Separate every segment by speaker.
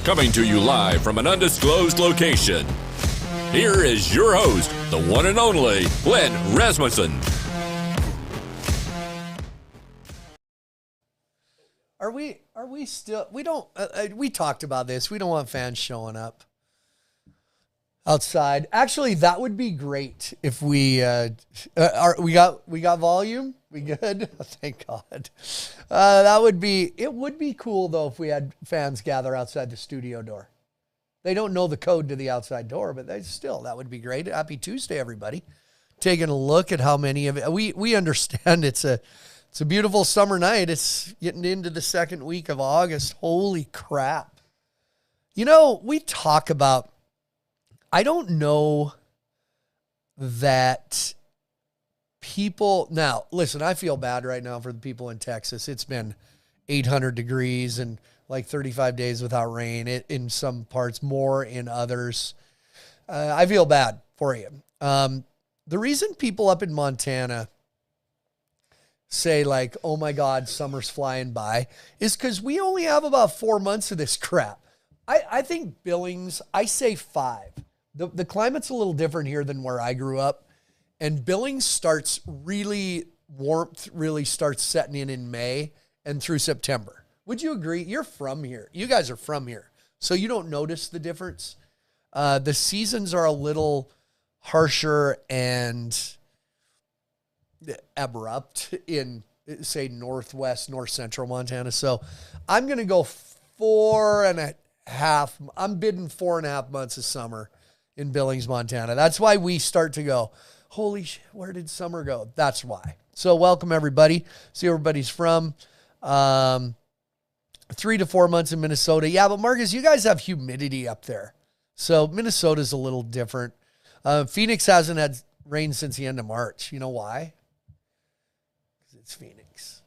Speaker 1: Coming to you live from an undisclosed location, here is your host, the one and only Flint Rasmussen.
Speaker 2: Are we still, we talked about this. We don't want fans showing up outside. Actually, that would be great if we got volume. We good? Thank God. It would be cool though if we had fans gather outside the studio door. They don't know the code to the outside door, but that would be great. Happy Tuesday, everybody. Taking a look at how many of it, we understand it's a beautiful summer night. It's getting into the second week of August. Holy crap. You know, we talk about, I don't know that people, now listen, I feel bad right now for the people in Texas. It's been 800 degrees and like 35 days without rain in some parts, more in others. I feel bad for you. The reason people up in Montana say like, oh my God, summer's flying by is because we only have about 4 months of this crap. I think Billings, I say 5. The climate's a little different here than where I grew up. And Billings starts warmth really starts setting in May and through September. Would you agree? You're from here. You guys are from here. So you don't notice the difference. The seasons are a little harsher and abrupt in, say, north central Montana. So I'm going to go 4.5. I'm bidding 4.5 months of summer in Billings, Montana. That's why we start to go, holy shit, where did summer go? That's why. So welcome everybody. See where everybody's from. 3 to 4 months in Minnesota. Yeah, but Marcus, you guys have humidity up there. So Minnesota's a little different. Phoenix hasn't had rain since the end of March. You know why? Because it's Phoenix.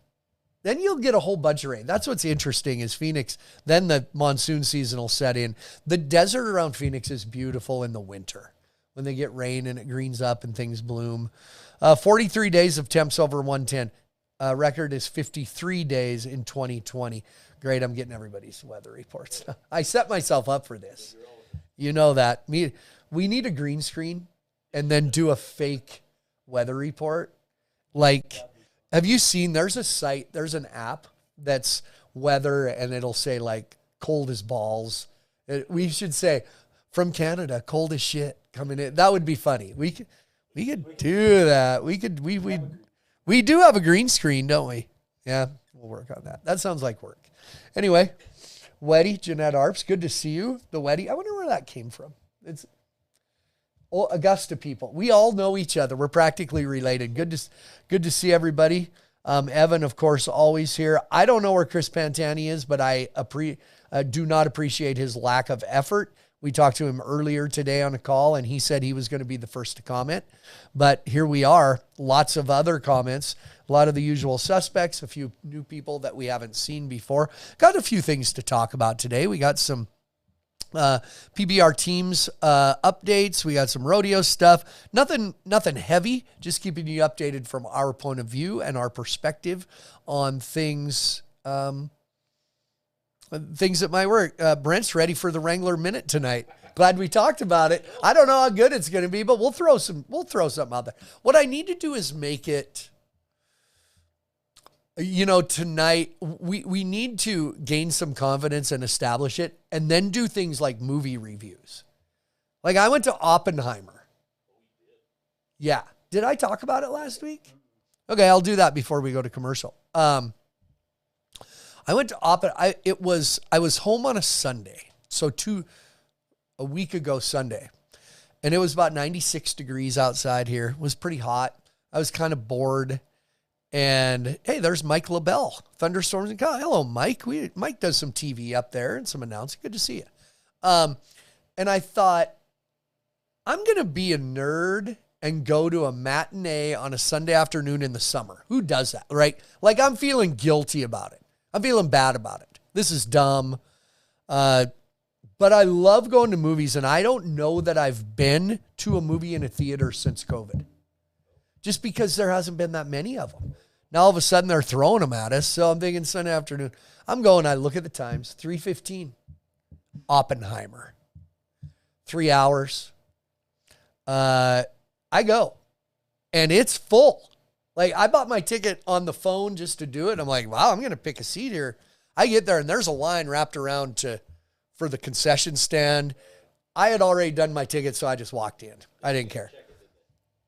Speaker 2: Then you'll get a whole bunch of rain. That's what's interesting is Phoenix. Then the monsoon season will set in. The desert around Phoenix is beautiful in the winter when they get rain and it greens up and things bloom. 43 days of temps over 110. Record is 53 days in 2020. Great, I'm getting everybody's weather reports. I set myself up for this. You know that. We need a green screen and then do a fake weather report. Like, have you seen, there's a site, there's an app that's weather and it'll say like cold as balls. We should say from Canada, cold as shit coming in. That would be funny. We could do that. We do have a green screen, don't we? Yeah, we'll work on that. That sounds like work. Anyway, Weddy, Jeanette Arps, good to see you. The Weddy, I wonder where that came from. It's Augusta people. We all know each other. We're practically related. Good to see everybody. Evan, of course, always here. I don't know where Chris Pantani is, but I do not appreciate his lack of effort. We talked to him earlier today on a call, and he said he was going to be the first to comment. But here we are. Lots of other comments. A lot of the usual suspects. A few new people that we haven't seen before. Got a few things to talk about today. We got some PBR teams updates. We got some rodeo stuff. Nothing heavy. Just keeping you updated from our point of view and our perspective on things. Things that might work. Brent's ready for the Wrangler Minute tonight. Glad we talked about it. I don't know how good it's going to be, but we'll throw something out there. What I need to do is make it, tonight we need to gain some confidence and establish it and then do things like movie reviews. Like I went to Oppenheimer. Yeah. Did I talk about it last week? Okay. I'll do that before we go to commercial. I went to Oppenheimer. I was home on a Sunday. So a week ago Sunday. And it was about 96 degrees outside here. It was pretty hot. I was kind of bored. And hey, there's Mike LaBelle, Thunderstorms and Kyle. Hello, Mike. Mike does some TV up there and some announcing. Good to see you. And I thought, I'm going to be a nerd and go to a matinee on a Sunday afternoon in the summer. Who does that, right? Like I'm feeling guilty about it. I'm feeling bad about it. This is dumb. But I love going to movies, and I don't know that I've been to a movie in a theater since COVID. Just because there hasn't been that many of them. Now all of a sudden they're throwing them at us. So I'm thinking Sunday afternoon. I'm going, I look at the times, 3:15. Oppenheimer. 3 hours. I go. And it's full. Like, I bought my ticket on the phone just to do it. I'm like, wow, I'm going to pick a seat here. I get there, and there's a line wrapped around for the concession stand. I had already done my ticket, so I just walked in. I didn't care.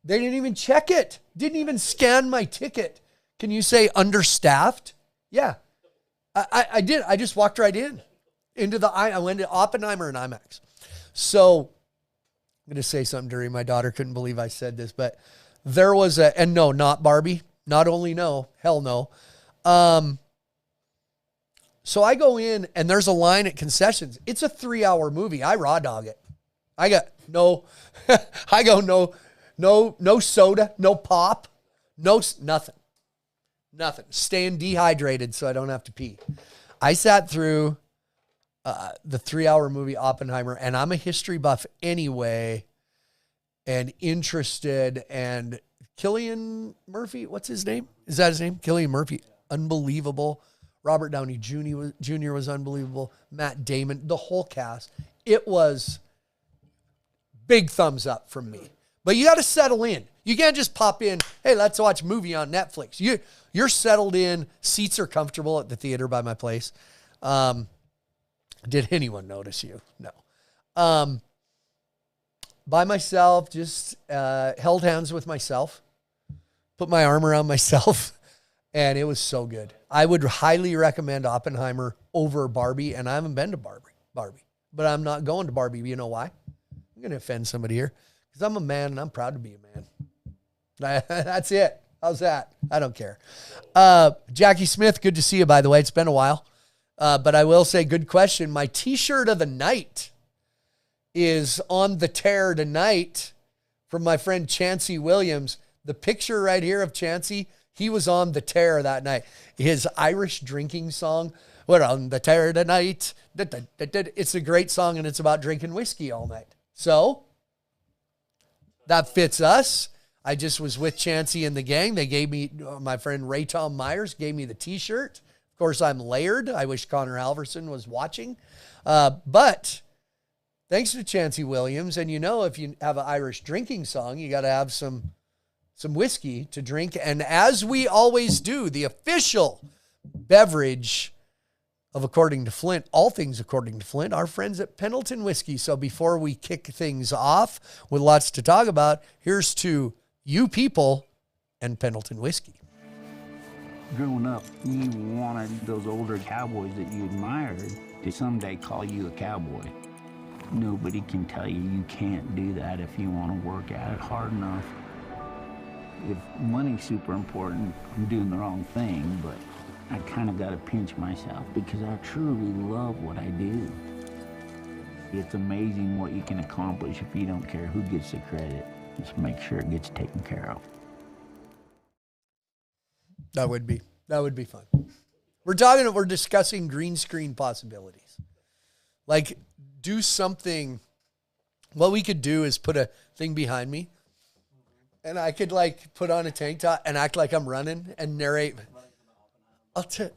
Speaker 2: They didn't even check it. Didn't even scan my ticket. Can you say understaffed? Yeah. I did. I just walked right in. I went to Oppenheimer and IMAX. So I'm going to say something dirty. My daughter couldn't believe I said this, but there was and no, not Barbie. Not only no, hell no. So I go in and there's a line at concessions. It's a 3-hour movie. I raw dog it. I got no soda, no pop, nothing. Staying dehydrated so I don't have to pee. I sat through the 3-hour movie Oppenheimer, and I'm a history buff anyway, and interested. And Cillian Murphy, what's his name? Is that his name? Cillian Murphy, unbelievable. Robert Downey Jr. was unbelievable. Matt Damon, the whole cast. It was big thumbs up from me. But you got to settle in. You can't just pop in, hey, let's watch a movie on Netflix. You're settled in. Seats are comfortable at the theater by my place. Did anyone notice you? No. By myself, just held hands with myself, put my arm around myself, and it was so good. I would highly recommend Oppenheimer over Barbie, and I haven't been to Barbie, but I'm not going to Barbie. You know why? I'm going to offend somebody here because I'm a man, and I'm proud to be a man. That's it. How's that? I don't care. Jackie Smith, good to see you, by the way. It's been a while. But I will say, good question. My t-shirt of the night is on the tear tonight from my friend Chancey Williams. The picture right here of Chancey, he was on the tear that night. His Irish drinking song, we're on the tear tonight. It's a great song, and it's about drinking whiskey all night. So that fits us. I just was with Chancey and the gang. They gave me, my friend Ray Tom Myers gave me the t-shirt. Of course, I'm layered. I wish Connor Halverson was watching. But thanks to Chancey Williams, and if you have an Irish drinking song, you got to have some whiskey to drink. And as we always do, the official beverage of According to Flint, all things According to Flint, our friends at Pendleton Whiskey. So before we kick things off with lots to talk about, here's to you people and Pendleton Whiskey.
Speaker 3: Growing up, you wanted those older cowboys that you admired to someday call you a cowboy. Nobody can tell you you can't do that if you want to work at it hard enough. If money's super important, I'm doing the wrong thing, but I kind of got to pinch myself because I truly love what I do. It's amazing what you can accomplish if you don't care who gets the credit. Just make sure it gets taken care of.
Speaker 2: That would be fun. We're discussing green screen possibilities. Like, do something. What we could do is put a thing behind me, and I could put on a tank top and act like I'm running and narrate.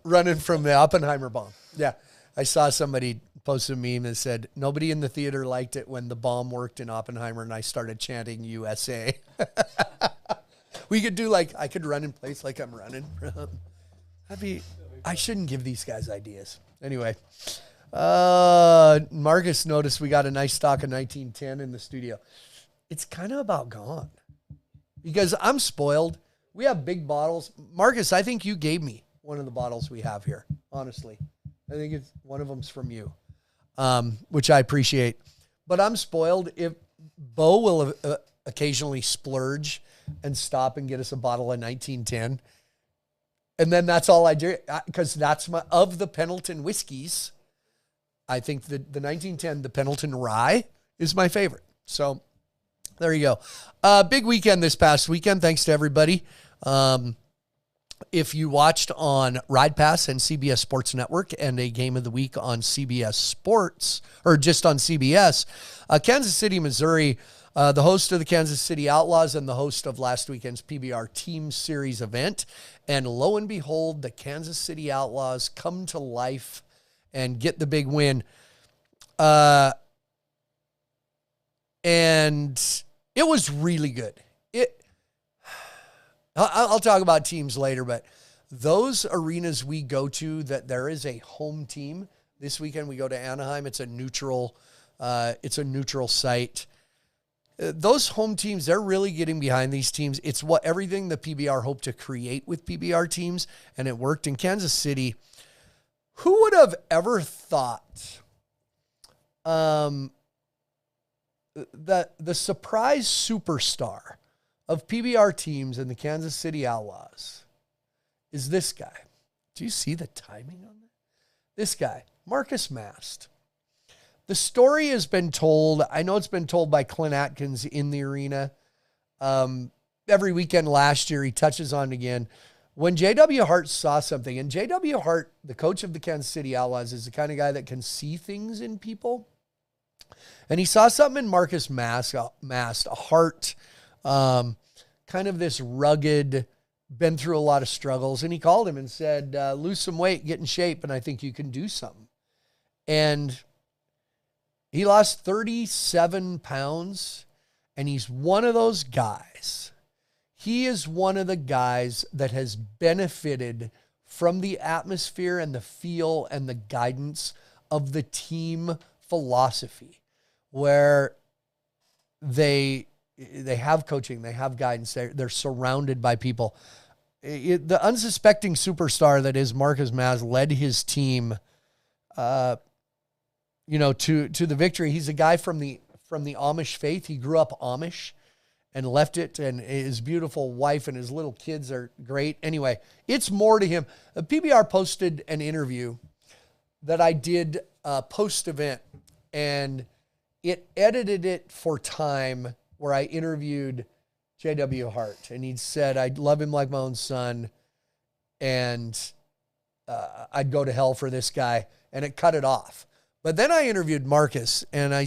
Speaker 2: Running from the Oppenheimer bomb. Yeah. I saw somebody post a meme that said, nobody in the theater liked it when the bomb worked in Oppenheimer and I started chanting USA. We could do I could run in place like I'm running. I shouldn't give these guys ideas. Anyway, Marcus noticed we got a nice stock of 1910 in the studio. It's kind of about gone because I'm spoiled. We have big bottles. Marcus, I think you gave me one of the bottles we have here. Honestly, I think it's one of them's from you, which I appreciate. But I'm spoiled. If Bo will occasionally splurge and stop and get us a bottle of 1910. And then that's all I do, because that's of the Pendleton whiskeys. I think the 1910, the Pendleton Rye, is my favorite. So there you go. Big weekend this past weekend. Thanks to everybody. If you watched on Ride Pass and CBS Sports Network and a game of the week on CBS Sports, or just on CBS, Kansas City, Missouri the host of the Kansas City Outlaws and the host of last weekend's PBR Team Series event. And lo and behold, the Kansas City Outlaws come to life and get the big win. And it was really good. I'll talk about teams later, but those arenas we go to that there is a home team. This weekend we go to Anaheim. It's a neutral site. Those home teams, they're really getting behind these teams. It's what everything the PBR hoped to create with PBR teams, and it worked in Kansas City. Who would have ever thought that the surprise superstar of PBR teams and the Kansas City Outlaws is this guy? Do you see the timing on that? This guy, Marcus Mast. The story has been told. I know it's been told by Clint Atkins in the arena. Every weekend last year, he touches on it again. When J.W. Hart saw something, and J.W. Hart, the coach of the Kansas City Outlaws, is the kind of guy that can see things in people. And he saw something in Marcus Mast, a Hart, kind of this rugged, been through a lot of struggles. And he called him and said, lose some weight, get in shape, and I think you can do something. And he lost 37 pounds, and he's one of those guys. He is one of the guys that has benefited from the atmosphere and the feel and the guidance of the team philosophy, where they have coaching, they have guidance, they're surrounded by people. The unsuspecting superstar that is Marcus Mast led his team to the victory. He's a guy from the Amish faith. He grew up Amish and left it, and his beautiful wife and his little kids are great. Anyway, it's more to him. PBR posted an interview that I did post-event, and it edited it for time where I interviewed J.W. Hart, and he said, I love him like my own son, and I'd go to hell for this guy, and it cut it off. But then I interviewed Marcus, and I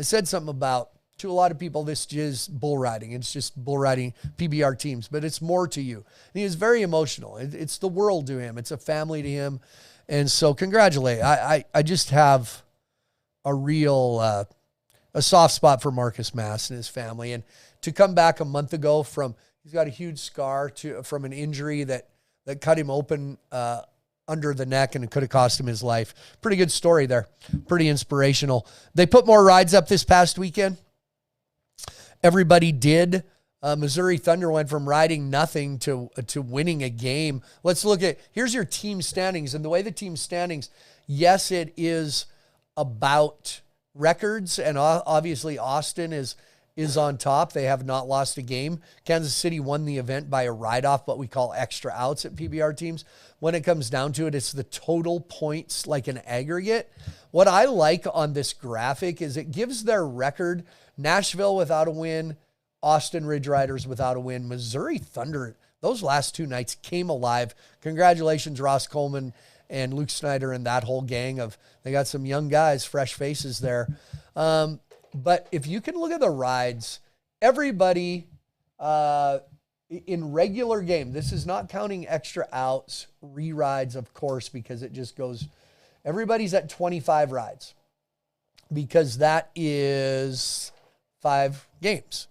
Speaker 2: said something about, to a lot of people, this is bull riding. It's just bull riding PBR teams, but it's more to you. And he is very emotional. It's the world to him. It's a family to him. And so congratulate. I just have a real, a soft spot for Marcus Mast and his family. And to come back a month ago he's got a huge scar from an injury that cut him open, under the neck, and it could have cost him his life. Pretty good story there. Pretty inspirational. They put more rides up this past weekend. Everybody did. Missouri Thunder went from riding nothing to winning a game. Let's look at, here's your team standings. And the way the team standings, yes, it is about records. And obviously Austin is on top. They have not lost a game. Kansas City won the event by a ride-off, what we call extra outs at PBR teams. When it comes down to it, it's the total points, like an aggregate. What I like on this graphic is it gives their record. Nashville without a win, Austin Ridge Riders without a win. Missouri Thunder, those last two nights came alive. Congratulations, Ross Coleman and Luke Snyder and that whole gang they got some young guys, fresh faces there. But if you can look at the rides, everybody in regular game, this is not counting extra outs, re-rides, of course, because it just goes, everybody's at 25 rides, because that is 5 games.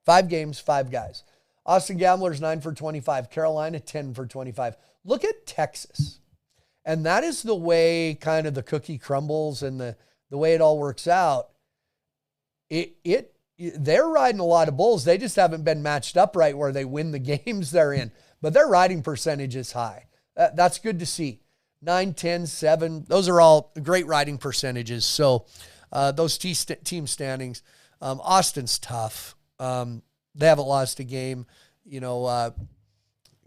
Speaker 2: 5 games, 5 guys. Austin Gamblers, 9 for 25. Carolina, 10 for 25. Look at Texas. And that is the way kind of the cookie crumbles and the way it all works out. They're riding a lot of bulls. They just haven't been matched up right where they win the games they're in. But their riding percentage is high. That's good to see. 9, 10, 7. Those are all great riding percentages. So those team standings. Austin's tough. They haven't lost a game.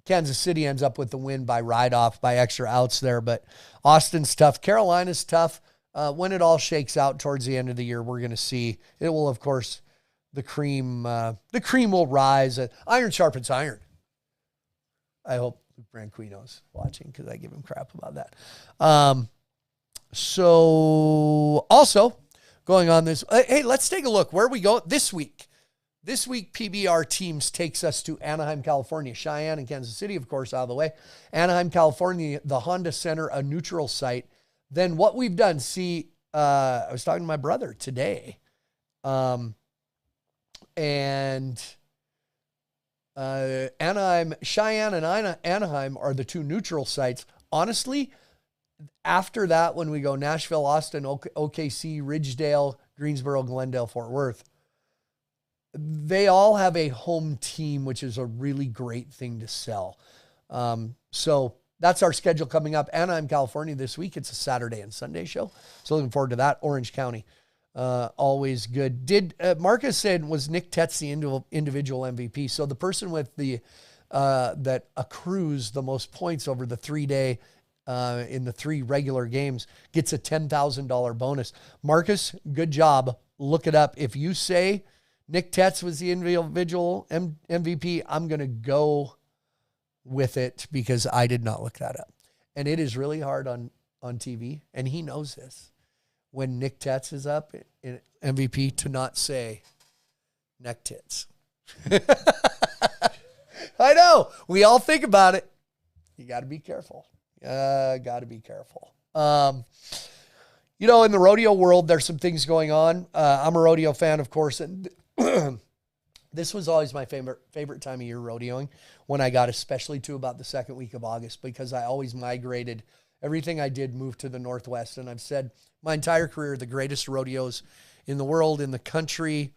Speaker 2: Kansas City ends up with the win by ride-off, by extra outs there. But Austin's tough. Carolina's tough. When it all shakes out towards the end of the year, we're going to see. It will, of course, the cream will rise. Iron sharpens iron. I hope Branquino's watching, because I give him crap about that. So also going on this, hey, let's take a look where we go this week. This week, PBR Teams takes us to Anaheim, California. Cheyenne and Kansas City, of course, out of the way. Anaheim, California, the Honda Center, a neutral site. Then what we've done, I was talking to my brother today, and Anaheim, Cheyenne and Anaheim are the two neutral sites. Honestly, after that, when we go Nashville, Austin, OKC, Ridgedale, Greensboro, Glendale, Fort Worth, they all have a home team, which is a really great thing to sell. So that's our schedule coming up. Anaheim, California this week. It's a Saturday and Sunday show. So looking forward to that. Orange County, always good. Did Marcus said, was Nick Tetz the individual MVP? So the person with the that accrues the most points over the 3-day in the 3 regular games gets a $10,000 bonus. Marcus, good job. Look it up. If you say Nick Tetz was the individual MVP, I'm going to go with it because I did not look that up. And it is really hard on TV, and he knows this. When Nick Tetz is up in MVP, to not say neck tits. I know. We all think about it. You got to be careful. Got to be careful. You know, in the rodeo world, there's some things going on. I'm a rodeo fan, of course, and this was always my favorite time of year rodeoing when I got especially to about the second week of August, because I always migrated. Everything I did moved to the Northwest, and I've said my entire career, the greatest rodeos in the world, in the country,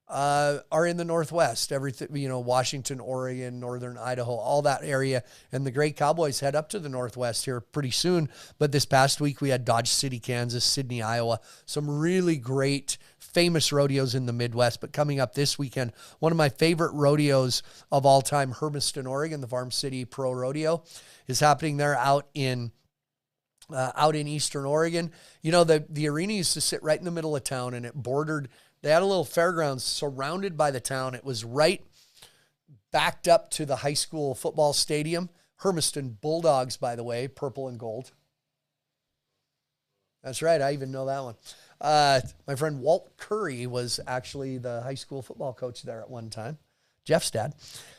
Speaker 2: are in the Northwest. Everything, you know, Washington, Oregon, Northern Idaho, all that area. And the great cowboys head up to the Northwest here pretty soon. But this past week, we had Dodge City, Kansas, Sydney, Iowa, some really great, famous rodeos in the Midwest. But coming up this weekend, one of my favorite rodeos of all time, Hermiston, Oregon, the Farm City ProRodeo, is happening there out in Eastern Oregon. You know, the arena used to sit right in the middle of town, and it bordered. They had a little fairgrounds surrounded by the town. It was right backed up to the high school football stadium. Hermiston Bulldogs, by the way, purple and gold. That's right. I even know that one. My friend Walt Curry was actually the high school football coach there at one time. Jeff's dad.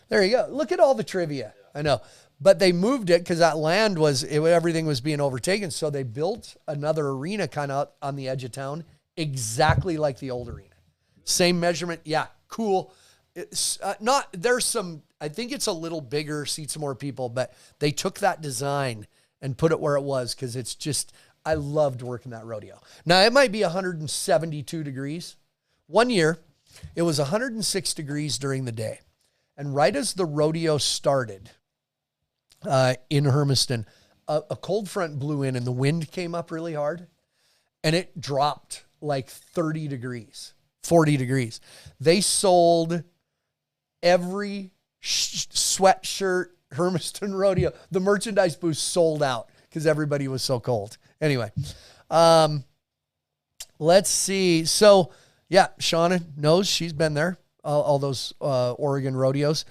Speaker 2: There you go. Look at all the trivia. I know. But they moved it because that land everything was being overtaken. So they built another arena kind of on the edge of town, exactly like the old arena. Same measurement. Yeah, cool. It's I think it's a little bigger, seats more people, but they took that design and put it where it was because it's just, I loved working that rodeo. Now, it might be 172 degrees. One year, it was 106 degrees during the day. And right as the rodeo started in Hermiston, a cold front blew in and the wind came up really hard and it dropped like 30 degrees, 40 degrees. They sold every sweatshirt, Hermiston Rodeo. The merchandise booth sold out because everybody was so cold. Anyway, let's see. So, yeah, Shauna knows. She's been there, all those Oregon rodeos.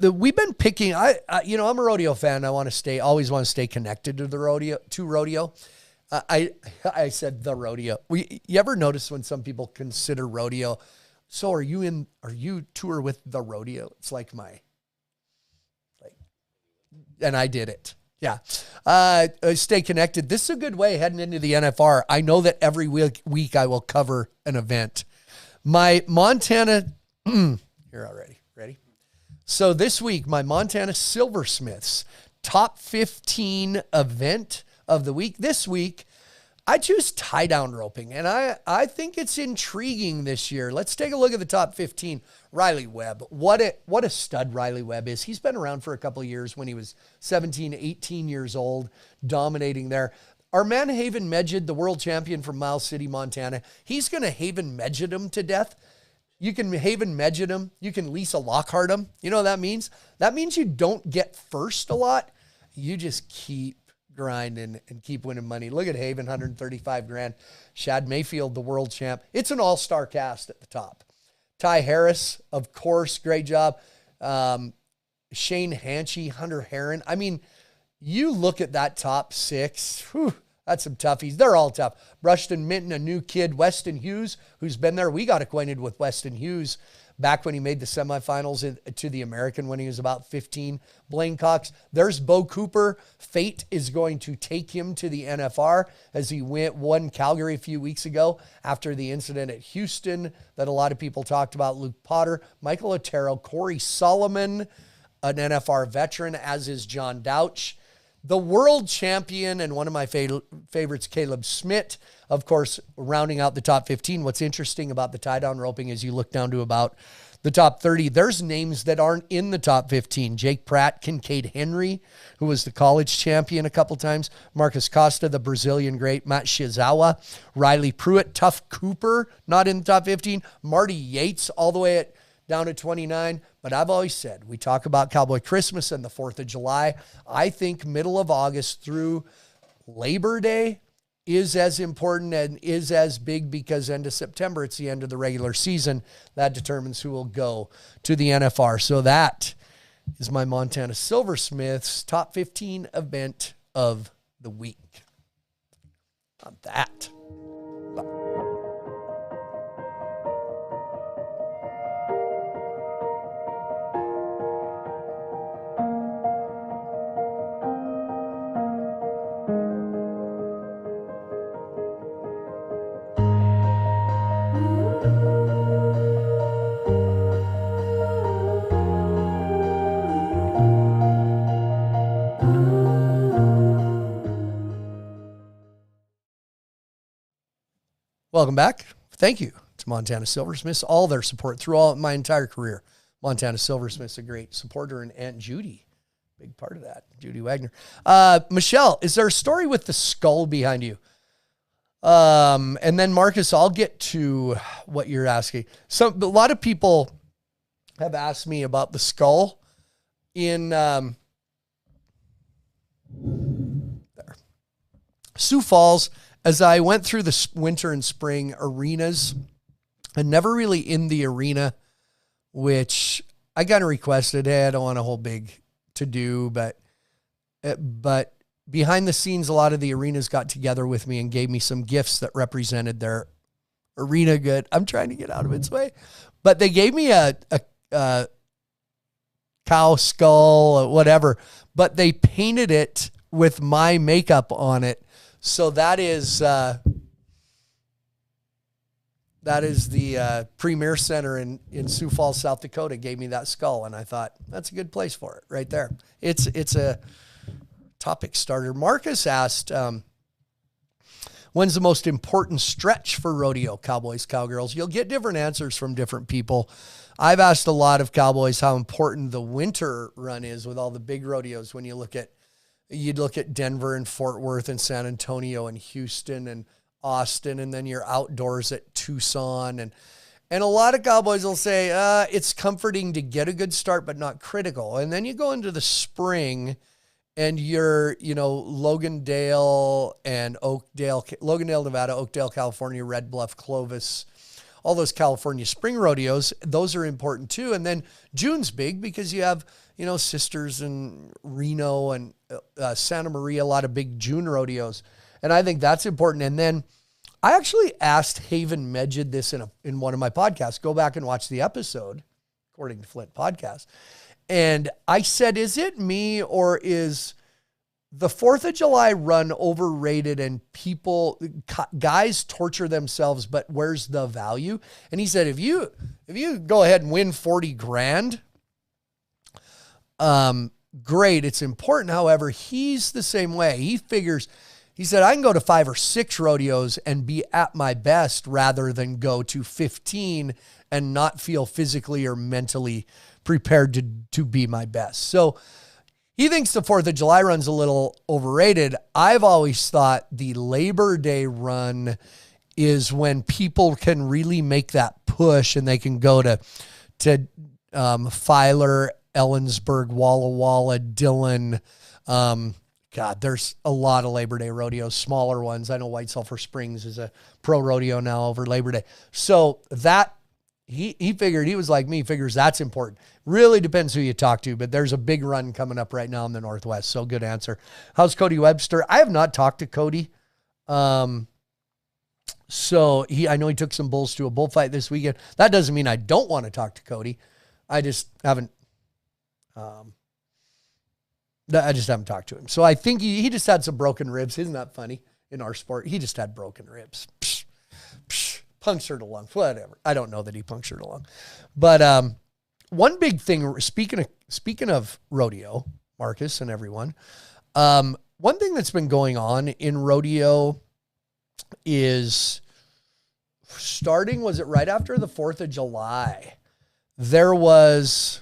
Speaker 2: We've been picking, I'm a rodeo fan. Always want to stay connected to the rodeo. I said the rodeo. You ever notice when some people consider rodeo? So are you tour with the rodeo? It's like and I did it. Yeah. Stay connected. This is a good way heading into the NFR. I know that every week I will cover an event. My Montana, here already. Ready? So this week, my Montana Silversmiths top 15 event of the week. This week, I choose tie-down roping, and I think it's intriguing this year. Let's take a look at the top 15. Riley Webb. What a stud Riley Webb is. He's been around for a couple of years when he was 17, 18 years old, dominating there. Our man Haven Medjed, the world champion from Miles City, Montana, he's going to Haven Medjed him to death. You can Haven Medjed him. You can Lisa Lockhart him. You know what that means? That means you don't get first a lot. You just keep grinding and keep winning money. Look at Haven, 135 grand. Shad Mayfield, the world champ. It's an all-star cast at the top. Ty Harris, of course, great job. Shane Hanchy, Hunter Heron. I mean, you look at that top six, that's some toughies. They're all tough. Brushton Minton, a new kid. Weston Hughes, who's been there. We got acquainted with Weston Hughes back when he made the semifinals to the American when he was about 15. Blaine Cox. There's Bo Cooper. Fate is going to take him to the NFR as he won Calgary a few weeks ago after the incident at Houston that a lot of people talked about. Luke Potter, Michael Otero, Corey Solomon, an NFR veteran, as is John Douch. The world champion and one of my favorites, Caleb Smith, of course, rounding out the top 15. What's interesting about the tie-down roping is you look down to about the top 30. There's names that aren't in the top 15. Jake Pratt, Kincaid Henry, who was the college champion a couple times. Marcus Costa, the Brazilian great. Matt Shizawa, Riley Pruitt, Tuff Cooper, not in the top 15. Marty Yates, all the way down at 29. But I've always said, we talk about Cowboy Christmas and the 4th of July. I think middle of August through Labor Day is as important and is as big because end of September, it's the end of the regular season. That determines who will go to the NFR. So that is my Montana Silversmiths top 15 event of the week. On that. Welcome back. Thank you to Montana Silversmiths, all their support throughout my entire career. Montana Silversmiths, a great supporter, and Aunt Judy, big part of that, Judy Wagner. Michelle, is there a story with the skull behind you? And then Marcus, I'll get to what you're asking. So a lot of people have asked me about the skull in Sioux Falls. As I went through the winter and spring arenas, and never really in the arena, which I kind of requested, hey, I don't want a whole big to-do, but behind the scenes, a lot of the arenas got together with me and gave me some gifts that represented their arena good. I'm trying to get out of its way. But they gave me a cow skull or whatever, but they painted it with my makeup on it. So that is the Premier Center in Sioux Falls, South Dakota gave me that skull, and I thought that's a good place for it right there. It's a topic starter. Marcus asked, when's the most important stretch for rodeo cowboys, cowgirls? You'll get different answers from different people. I've asked a lot of cowboys how important the winter run is with all the big rodeos. When you'd look at Denver and Fort Worth and San Antonio and Houston and Austin, and then you're outdoors at Tucson. And a lot of cowboys will say, it's comforting to get a good start, but not critical. And then you go into the spring and you're, Logandale and Logandale, Nevada, Oakdale, California, Red Bluff, Clovis, all those California spring rodeos. Those are important too. And then June's big because you have, Sisters and Reno and Santa Maria, a lot of big June rodeos. And I think that's important. And then I actually asked Haven Medjid this in one of my podcasts. Go back and watch the episode, according to Flint podcast. And I said, is it me or is the 4th of July run overrated and guys torture themselves, but where's the value? And he said, if you go ahead and win 40 grand, great. It's important. However, he's the same way. He said, I can go to 5 or 6 rodeos and be at my best rather than go to 15 and not feel physically or mentally prepared to be my best. So he thinks the 4th of July run's a little overrated. I've always thought the Labor Day run is when people can really make that push and they can go to Filer, Ellensburg, Walla Walla, Dillon. God, there's a lot of Labor Day rodeos, smaller ones. I know White Sulphur Springs is a pro rodeo now over Labor Day. So that he figured, he was like me, figures that's important. Really depends who you talk to, but there's a big run coming up right now in the Northwest. So good answer. How's Cody Webster? I have not talked to Cody. So I know he took some bulls to a bullfight this weekend. That doesn't mean I don't want to talk to Cody. I just haven't talked to him. So I think he just had some broken ribs. Isn't that funny? In our sport, he just had broken ribs. Punctured a lung, whatever. I don't know that he punctured a lung. But one big thing, speaking of rodeo, Marcus and everyone, one thing that's been going on in rodeo is starting, was it right after the 4th of July? There was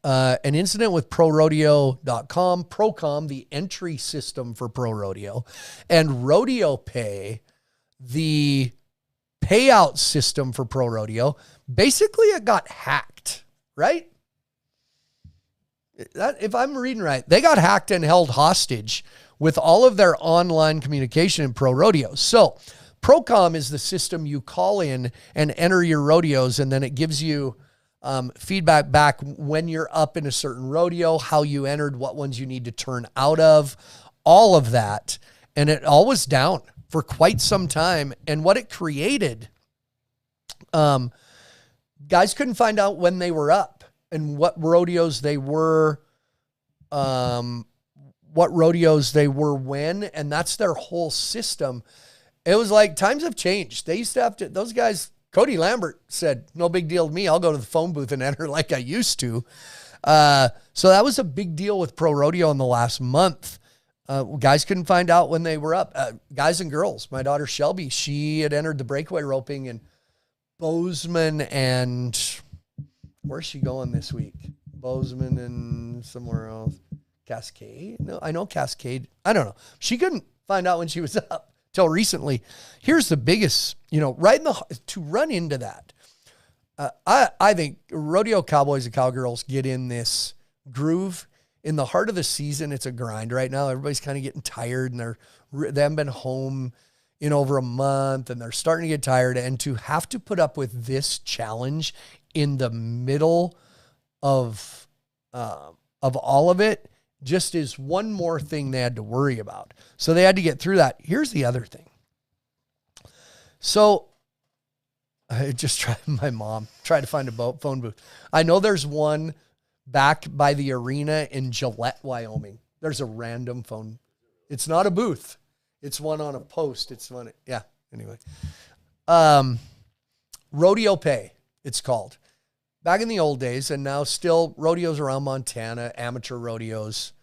Speaker 2: an incident with ProRodeo.com, Procom, the entry system for ProRodeo, and Rodeo Pay, the payout system for ProRodeo. Basically, it got hacked, right? If I'm reading right, they got hacked and held hostage with all of their online communication in ProRodeo. So Procom is the system you call in and enter your rodeos, and then it gives you feedback back when you're up in a certain rodeo, how you entered, what ones you need to turn out of, all of that. And it all was down for quite some time. And what it created, guys couldn't find out when they were up and what rodeos they were, when, and that's their whole system. It was like, times have changed. They used to have to, those guys, Cody Lambert said, no big deal to me. I'll go to the phone booth and enter like I used to. So that was a big deal with ProRodeo in the last month. Guys couldn't find out when they were up. Guys and girls. My daughter Shelby, she had entered the breakaway roping in Bozeman and where's she going this week? Bozeman and somewhere else. Cascade? No, I know Cascade. I don't know. She couldn't find out when she was up till recently. Here's the biggest, to run into that. I think rodeo cowboys and cowgirls get in this groove. In the heart of the season, it's a grind right now. Everybody's kind of getting tired, and they haven't been home in over a month, and they're starting to get tired. And to have to put up with this challenge in the middle of all of it just is one more thing they had to worry about. So they had to get through that. Here's the other thing. So I just my mom tried to find a phone booth. I know there's one back by the arena in Gillette, Wyoming. There's a random phone. It's not a booth. It's one on a post. It's one. Yeah. Anyway, Rodeo Pay, it's called. Back in the old days, and now still rodeos around Montana, amateur rodeos.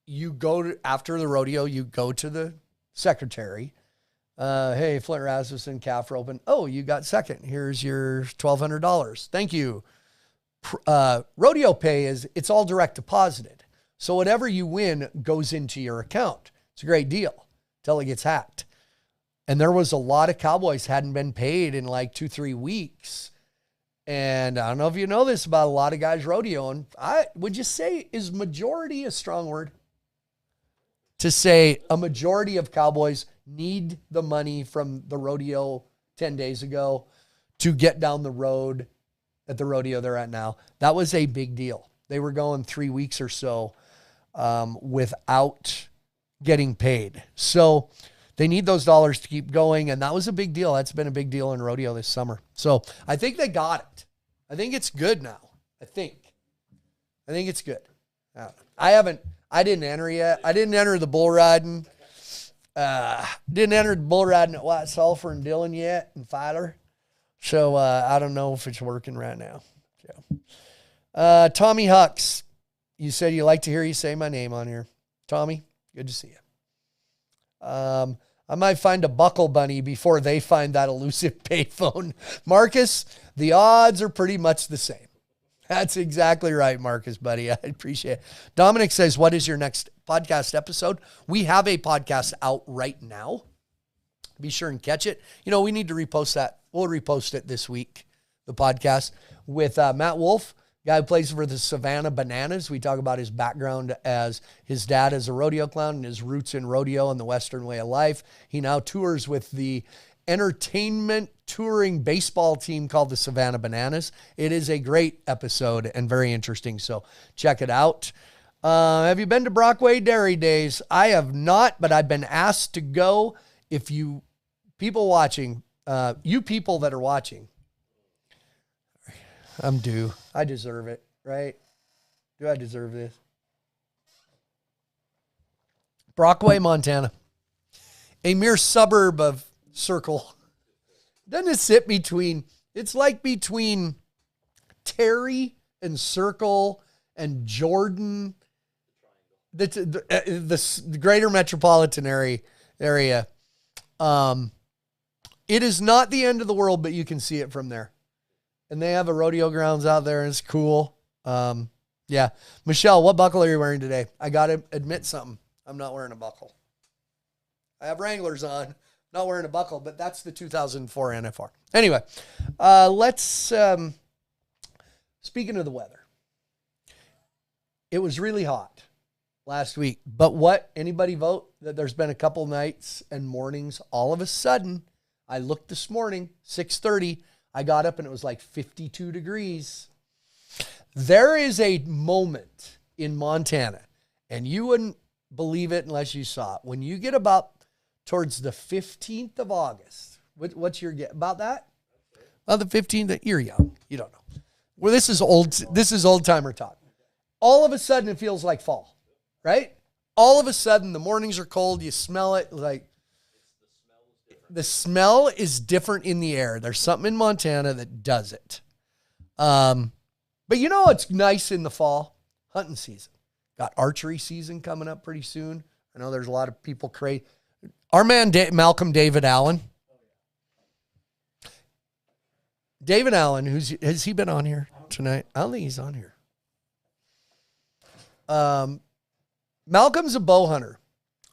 Speaker 2: You go to, after the rodeo, you go to the secretary. Hey, Flint Rasmussen, calf roping. Oh, you got second. Here's your $1,200. Thank you. Rodeo Pay it's all direct deposited. So whatever you win goes into your account. It's a great deal till it gets hacked. And there was a lot of cowboys hadn't been paid in like 2-3 weeks. And I don't know if you know this about a lot of guys rodeoing. Would you say, is majority a strong word? To say a majority of cowboys need the money from the rodeo 10 days ago to get down the road at the rodeo they're at now. That was a big deal. They were going 3 weeks or so without getting paid. So they need those dollars to keep going, and that was a big deal. That's been a big deal in rodeo this summer. So I think they got it. I think it's good now. I think it's good. I didn't enter yet. I didn't enter the bull riding. Didn't enter the bull riding at White Sulphur and Dillon yet, and Filer. So I don't know if it's working right now. So, Tommy Hucks, you said you like to hear you say my name on here. Tommy, good to see you. I might find a buckle bunny before they find that elusive payphone. Marcus, the odds are pretty much the same. That's exactly right, Marcus, buddy. I appreciate it. Dominic says, what is your next podcast episode? We have a podcast out right now. Be sure and catch it. We need to repost that. We'll repost it this week, the podcast with Matt Wolf, guy who plays for the Savannah Bananas. We talk about his background as his dad as a rodeo clown and his roots in rodeo and the Western way of life. He now tours with the entertainment touring baseball team called the Savannah Bananas. It is a great episode and very interesting. So check it out. Have you been to Brockway Dairy Days? I have not, but I've been asked to go. If you people watching, you people that are watching, I'm due. I deserve it, right? Do I deserve this? Brockway, Montana. A mere suburb of Circle. Doesn't it sit between, it's like between Terry and Circle and Jordan, the greater metropolitan area. It is not the end of the world, but you can see it from there. And they have a rodeo grounds out there, and it's cool. Yeah. Michelle, what buckle are you wearing today? I got to admit something. I'm not wearing a buckle. I have Wranglers on, not wearing a buckle, but that's the 2004 NFR. Anyway, let's, speaking of the weather, it was really hot last week, but anybody vote that there's been a couple nights and mornings, all of a sudden, I looked this morning, 6:30, I got up and it was like 52 degrees. There is a moment in Montana, and you wouldn't believe it unless you saw it. When you get about towards the 15th of August, what's your get about that? Well, the 15th, you're young. You don't know. Well, this is old timer talk. All of a sudden it feels like fall, right? All of a sudden the mornings are cold. You smell it like the smell is different in the air. There's something in Montana that does it. But you know what's nice in the fall? Hunting season. Got archery season coming up pretty soon. I know there's a lot of people crazy. Our man Malcolm David Allen. David Allen, has he been on here tonight? I don't think he's on here. Malcolm's a bow hunter,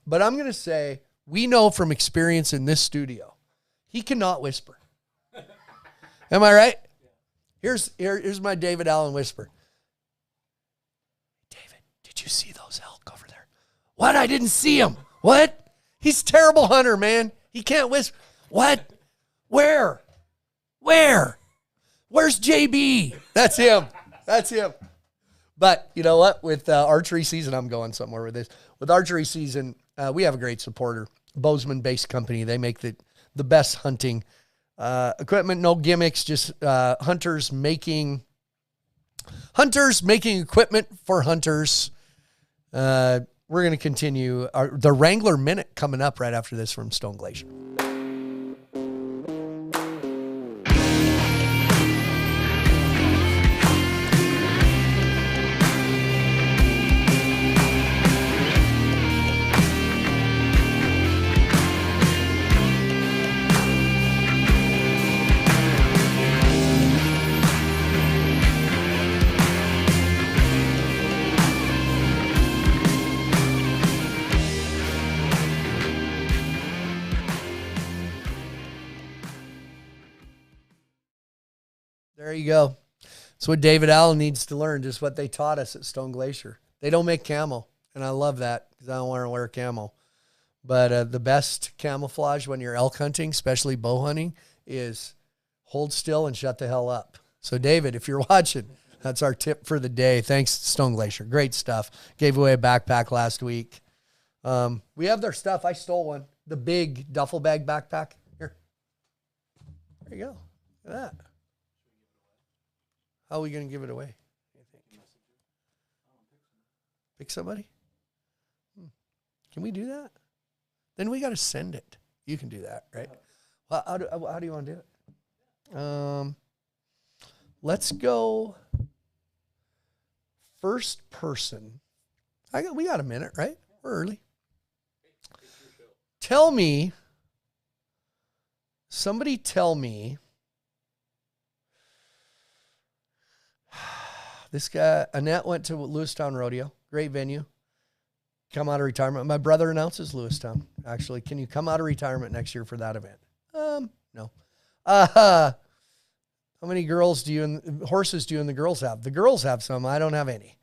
Speaker 2: but I'm going to say we know from experience in this studio, he cannot whisper. Am I right? Here's my David Allen whisper. David, did you see those elk over there? What? I didn't see them. What? He's a terrible hunter, man. He can't whisper. What? Where? Where's JB? That's him. But you know what? With archery season, I'm going somewhere with this. With archery season, we have a great supporter, Bozeman-based company. They make the best hunting equipment, no gimmicks, just hunters making equipment for hunters. We're going to continue the Wrangler Minute coming up right after this from Stone Glacier. There you go. That's what David Allen needs to learn, just what they taught us at Stone Glacier. They don't make camo, and I love that because I don't want to wear camo. But the best camouflage when you're elk hunting, especially bow hunting, is hold still and shut the hell up. So, David, if you're watching, that's our tip for the day. Thanks, Stone Glacier. Great stuff. Gave away a backpack last week. We have their stuff. I stole one. The big duffel bag backpack. Here. There you go. Look at that. How are we going to give it away? Pick somebody? Can we do that? Then we got to send it. You can do that, right? Well, how do you want to do it? Let's go first person. We got a minute, right? We're early. Somebody tell me. This guy, Annette, went to Lewistown Rodeo. Great venue. Come out of retirement. My brother announces Lewistown, actually. Can you come out of retirement next year for that event? No. How many horses do you and the girls have? The girls have some. I don't have any.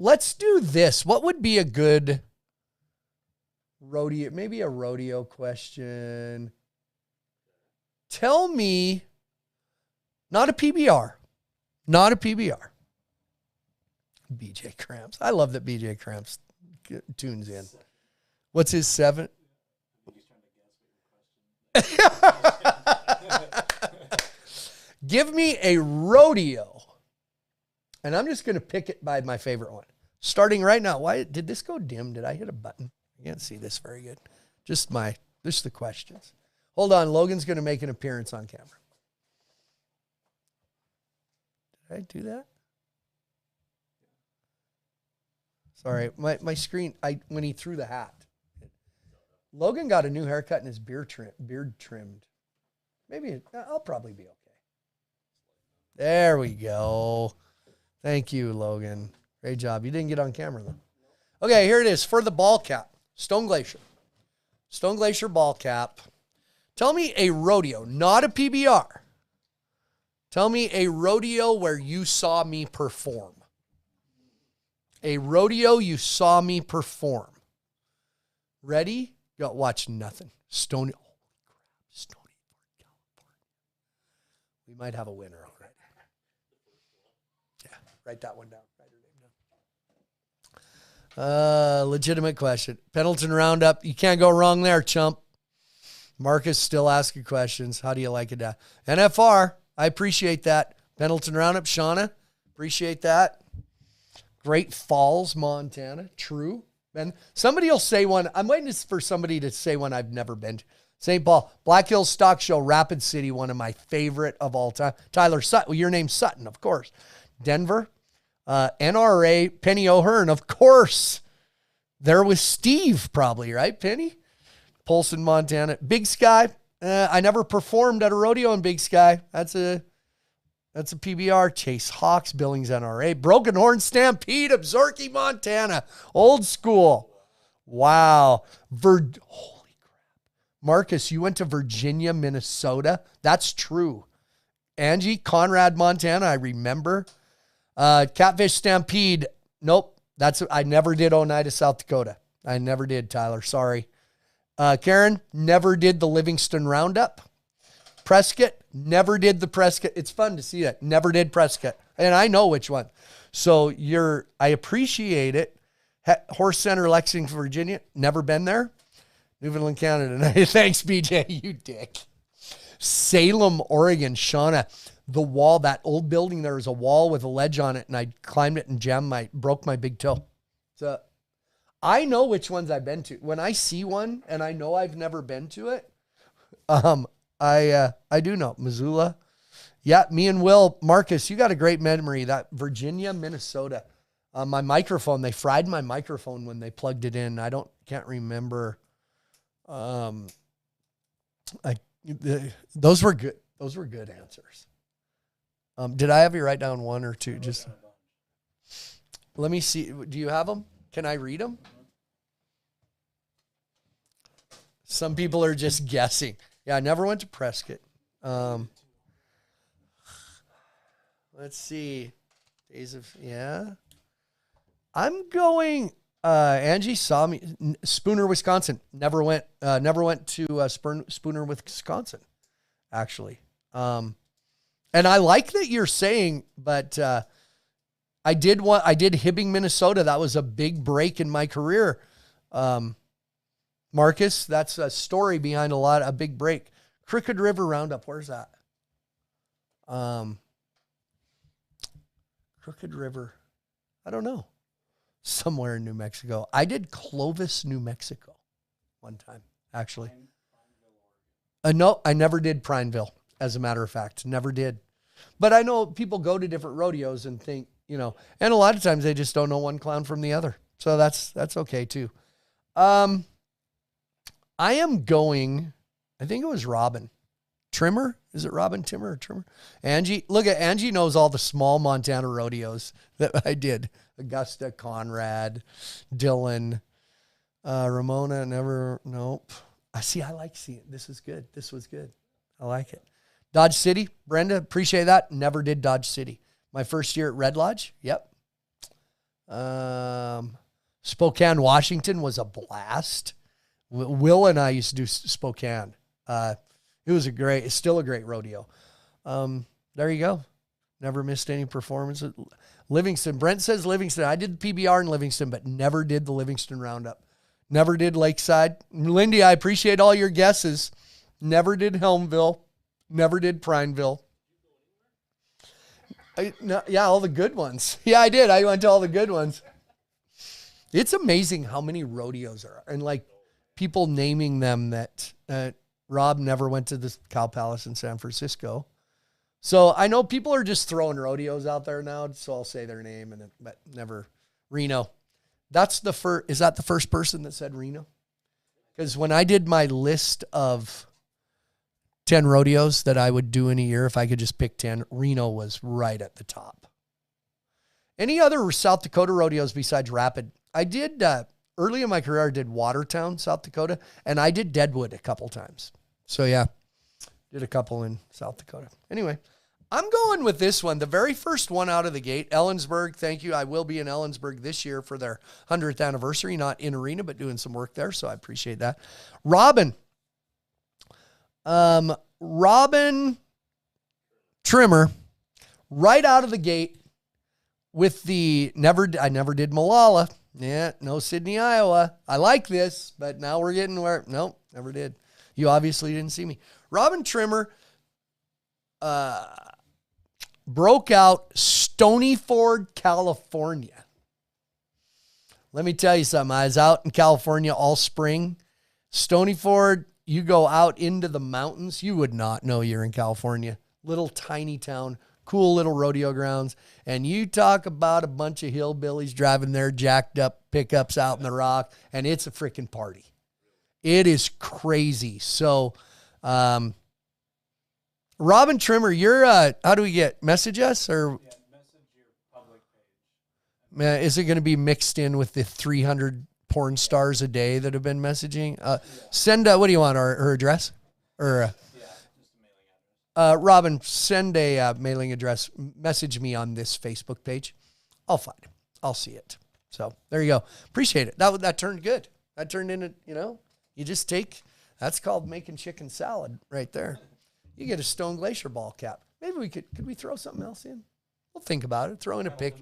Speaker 2: Let's do this. What would be a good rodeo? Maybe a rodeo question. Tell me, not a PBR. Not a PBR. BJ Cramps. I love that BJ Cramps tunes in. What's his 7? Give me a rodeo. And I'm just going to pick it by my favorite one. Starting right now. Why did this go dim? Did I hit a button? I can't see this very good. Just the questions. Hold on. Logan's going to make an appearance on camera. Did I do that? Sorry. My screen, when he threw the hat. Logan got a new haircut and his beard trimmed. Maybe I'll probably be okay. There we go. Thank you, Logan. Great job. You didn't get on camera, though. Okay, here it is for the ball cap. Stone Glacier. Stone Glacier ball cap. Tell me a rodeo, not a PBR. Tell me a rodeo where you saw me perform. A rodeo you saw me perform. Ready? Go watch nothing. Stony. Holy crap. Stony Fork, California. We might have a winner already. Yeah, write that one down. Write her name down. Legitimate question. Pendleton Roundup. You can't go wrong there, chump. Marcus still asking questions. How do you like it? NFR. I appreciate that. Pendleton Roundup. Shauna. Appreciate that. Great Falls, Montana. True. And somebody will say one. I'm waiting for somebody to say one I've never been to. St. Paul. Black Hills Stock Show. Rapid City. One of my favorite of all time. Tyler Sutton. Well, your name's Sutton, of course. Denver. NRA. Penny O'Hearn, of course. There was Steve, probably, right, Penny? Polson, Montana. Big Sky. I never performed at a rodeo in Big Sky. That's a PBR. Chase Hawks, Billings, NRA. Broken Horn Stampede, Absarkee, Montana. Old school. Wow. Holy crap. Marcus, you went to Virginia, Minnesota. That's true. Angie, Conrad, Montana. I remember. Catfish Stampede. Nope. I never did Oneida, South Dakota. I never did, Tyler. Sorry. Karen, never did the Livingston Roundup. Prescott, never did the Prescott. It's fun to see that. Never did Prescott. And I know which one. So I appreciate it. Horse Center, Lexington, Virginia. Never been there. Newfoundland, Canada. Thanks, BJ. You dick. Salem, Oregon. Shauna, the wall, that old building, there was a wall with a ledge on it, and I climbed it and broke my big toe. So I know which ones I've been to. When I see one and I know I've never been to it, I do know. Missoula. Yeah, me and Will. Marcus, you got a great memory. That Virginia, Minnesota. My microphone, they fried my microphone when they plugged it in. Can't remember. Those were good. Those were good answers. Did I have you write down one or two? Just let me see. Do you have them? Can I read them? Some people are just guessing. Yeah, I never went to Prescott. Let's see. I'm going, Angie saw me, Spooner, Wisconsin. Never went to Spooner, Wisconsin, actually. And I like that you're saying, but I did Hibbing, Minnesota. That was a big break in my career. Marcus, that's a story behind a big break. Crooked River Roundup, where's that? Crooked River, I don't know. Somewhere in New Mexico. I did Clovis, New Mexico one time, actually. No, I never did Prineville, as a matter of fact. Never did. But I know people go to different rodeos and think, and a lot of times they just don't know one clown from the other. So that's okay too. I am going, I think it was Robin Trimmer. Is it Robin Timmer or Trimmer? Angie, look at Angie knows all the small Montana rodeos that I did. Augusta, Conrad, Dylan, Ramona, nope. I like seeing it. This is good. This was good. I like it. Dodge City, Brenda, appreciate that. Never did Dodge City. My first year at Red Lodge. Yep. Spokane, Washington was a blast. Will and I used to do Spokane. It's still a great rodeo. There you go. Never missed any performance. Livingston. Brent says Livingston. I did the PBR in Livingston, but never did the Livingston Roundup. Never did Lakeside. Lindy, I appreciate all your guesses. Never did Helmville. Never did Prineville. Yeah, all the good ones. Yeah, I did. I went to all the good ones. It's amazing how many rodeos are. And like people naming them that Rob never went to the Cow Palace in San Francisco. So I know people are just throwing rodeos out there now, so I'll say their name, but never Reno. That's the first. Is that the first person that said Reno? Because when I did my list of 10 rodeos that I would do in a year, if I could just pick 10, Reno was right at the top. Any other South Dakota rodeos besides Rapid? I did, early in my career, I did Watertown, South Dakota, and I did Deadwood a couple times. So yeah, did a couple in South Dakota. Anyway, I'm going with this one. The very first one out of the gate, Ellensburg. Thank you. I will be in Ellensburg this year for their 100th anniversary, not in arena, but doing some work there. So I appreciate that. Robin Trimmer, right out of the gate with the I never did Molalla. Yeah, no Sydney, Iowa. I like this, but now we're getting where, nope, never did. You obviously didn't see me. Robin Trimmer, broke out Stony Ford, California. Let me tell you something. I was out in California all spring. Stony Ford, you go out into the mountains, you would not know you're in California. Little tiny town, cool little rodeo grounds. And you talk about a bunch of hillbillies driving their jacked up pickups out in the rock, and it's a freaking party. It is crazy. So, Robin Trimmer, you're, how do we get, message us or? Yeah, message your public page. Man, is it going to be mixed in with the 300 porn stars a day that have been messaging? Send, what do you want, her address? Or, just a mailing address. Robin, send a mailing address. Message me on this Facebook page. I'll find it. I'll see it. So there you go. Appreciate it. That turned good. That turned into, you just take, that's called making chicken salad right there. You get a Stone Glacier ball cap. Maybe could we throw something else in? We'll think about it. Throw in a pic.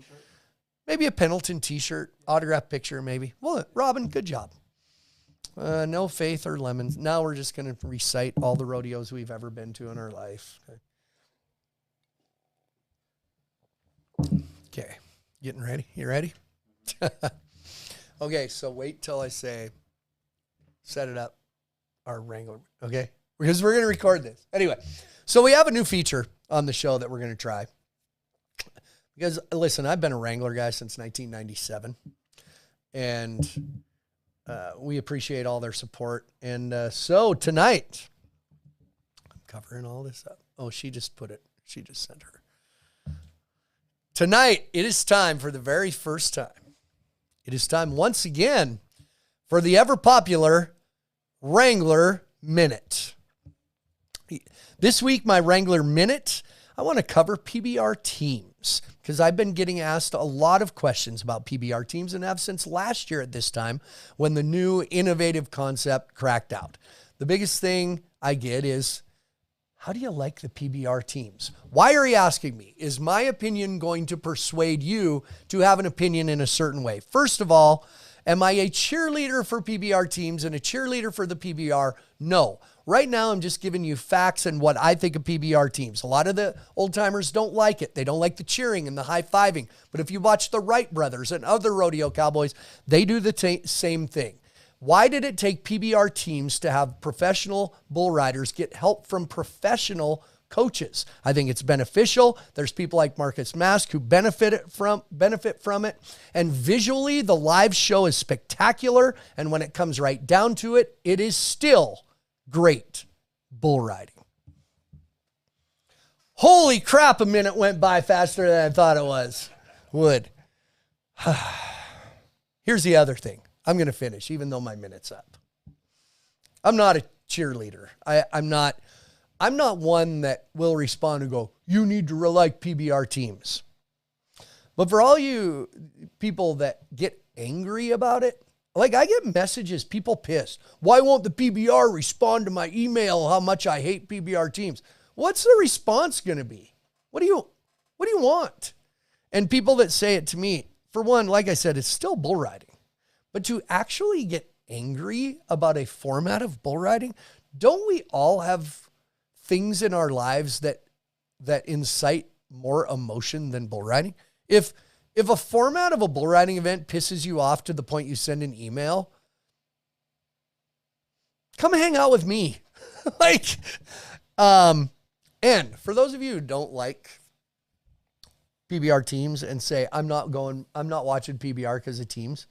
Speaker 2: Maybe a Pendleton t-shirt, autograph picture maybe. Well, Robin, good job. No Faith or Lemons. Now we're just going to recite all the rodeos we've ever been to in our life. Okay. Getting ready? You ready? Okay, so wait till I say, set it up, our Wrangler, okay? Because we're going to record this. Anyway, so we have a new feature on the show that we're going to try. Because, listen, I've been a Wrangler guy since 1997. And we appreciate all their support. And so tonight, I'm covering all this up. Oh, she just put it. She just sent her. Tonight, it is time for the very first time. It is time once again for the ever popular Wrangler Minute. This week, my Wrangler Minute, I want to cover PBR teams because I've been getting asked a lot of questions about PBR teams and have since last year at this time when the new innovative concept cracked out. The biggest thing I get is, how do you like the PBR teams? Why are you asking me? Is my opinion going to persuade you to have an opinion in a certain way? First of all, am I a cheerleader for PBR teams and a cheerleader for the PBR? No. Right now, I'm just giving you facts and what I think of PBR teams. A lot of the old-timers don't like it. They don't like the cheering and the high-fiving. But if you watch the Wright brothers and other rodeo cowboys, they do the same thing. Why did it take PBR teams to have professional bull riders get help from professional coaches? I think it's beneficial. There's people like Marcus Mast who benefit from it. And visually, the live show is spectacular. And when it comes right down to it, it is still great bull riding. Holy crap, a minute went by faster than I thought it was. Would. Here's the other thing. I'm going to finish, even though my minute's up. I'm not a cheerleader. I'm not one that will respond and go, you need to like PBR teams. But for all you people that get angry about it, like I get messages, people pissed. Why won't the PBR respond to my email how much I hate PBR teams? What's the response going to be? What do you want? And people that say it to me, for one, like I said, it's still bull riding. But to actually get angry about a format of bull riding, don't we all have things in our lives that incite more emotion than bull riding? If a format of a bull riding event pisses you off to the point you send an email, come hang out with me. And for those of you who don't like PBR teams and say, I'm not watching PBR because of teams,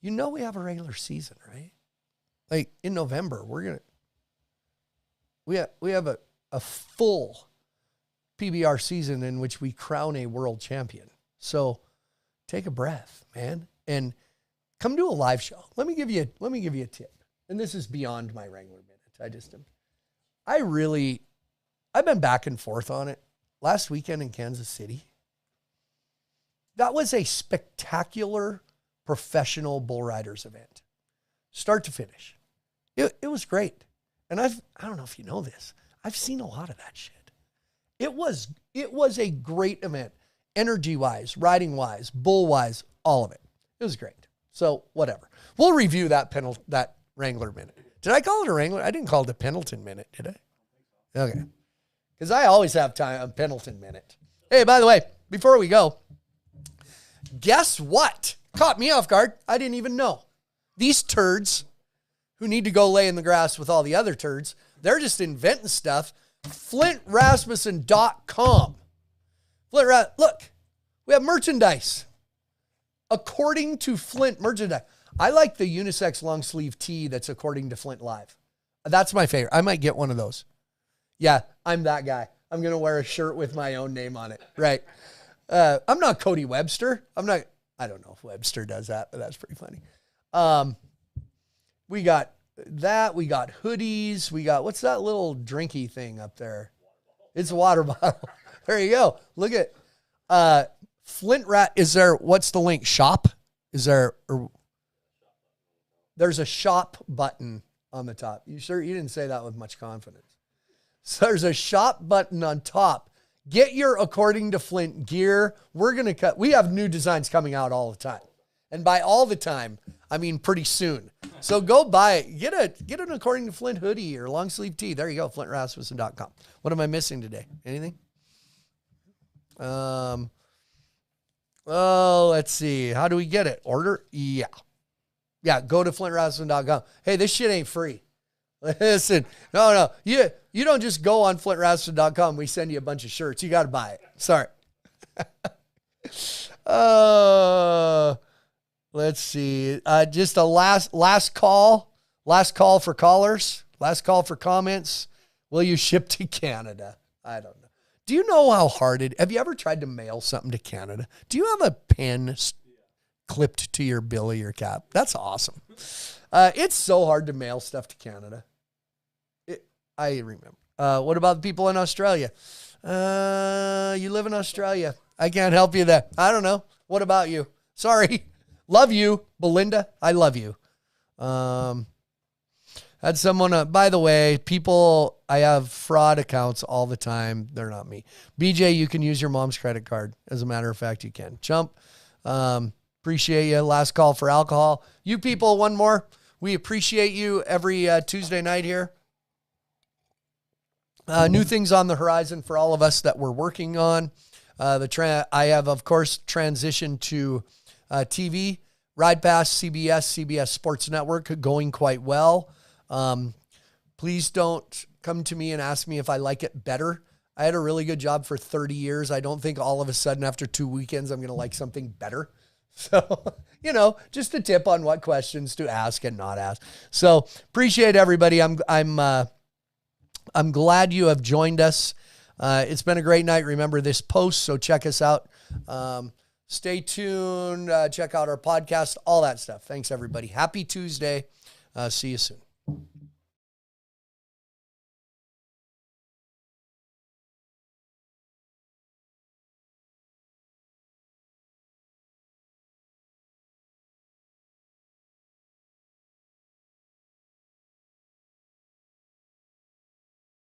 Speaker 2: we have a regular season, right? Like in November, we have a full PBR season in which we crown a world champion. So take a breath, man, and come do a live show. Let me give you a tip. And this is beyond my Wrangler minute. I've been back and forth on it. Last weekend in Kansas City, that was a spectacular professional bull riders event, start to finish. It was great. And I don't know if you know this, I've seen a lot of that shit. It was a great event, energy-wise, riding-wise, bull-wise, all of it. It was great. So whatever. We'll review that Wrangler minute. Did I call it a Wrangler? I didn't call it a Pendleton minute, did I? Okay. Because I always have time a Pendleton minute. Hey, by the way, before we go, guess what? Caught me off guard. I didn't even know. These turds who need to go lay in the grass with all the other turds, they're just inventing stuff. FlintRasmussen.com. Look, we have merchandise. According to Flint merchandise. I like the unisex long sleeve tee that's according to Flint Live. That's my favorite. I might get one of those. Yeah, I'm that guy. I'm going to wear a shirt with my own name on it. Right. I'm not Cody Webster. I don't know if Webster does that, but that's pretty funny. We got that. We got hoodies. We got, what's that little drinky thing up there? It's a water bottle. There you go. Look at Flint Rat. Is there, what's the link? Shop? Is there, there's a shop button on the top. You sure you didn't say that with much confidence? So there's a shop button on top. Get your According to Flint gear. We have new designs coming out all the time. And by all the time, I mean pretty soon. So go buy it. Get an According to Flint hoodie or long sleeve tee. There you go, FlintRasmussen.com. What am I missing today? Anything? Let's see. How do we get it? Order? Yeah. Yeah, go to FlintRasmussen.com. Hey, this shit ain't free. Listen, no. You don't just go on FlintRasmussen.com. We send you a bunch of shirts. You got to buy it. Sorry. Let's see. Just a last call. Last call for callers. Last call for comments. Will you ship to Canada? I don't know. Do you know how hard have you ever tried to mail something to Canada? Do you have a pen clipped to your bill or your cap? That's awesome. It's so hard to mail stuff to Canada. I remember. What about the people in Australia? You live in Australia. I can't help you there. I don't know. What about you? Sorry. Love you, Belinda. I love you. Had someone, by the way, I have fraud accounts all the time. They're not me. BJ, you can use your mom's credit card. As a matter of fact, you can. Chump. Appreciate you. Last call for alcohol. You people, one more. We appreciate you every Tuesday night here. New things on the horizon for all of us that we're working on. I have, of course, transitioned to TV, Ride Pass, CBS Sports Network, going quite well. Please don't come to me and ask me if I like it better. I had a really good job for 30 years. I don't think all of a sudden after 2 weekends I'm going to like something better. So, just a tip on what questions to ask and not ask. So appreciate everybody. I'm glad you have joined us. It's been a great night. Remember this post, so check us out. Stay tuned. Check out our podcast, all that stuff. Thanks, everybody. Happy Tuesday. See you soon.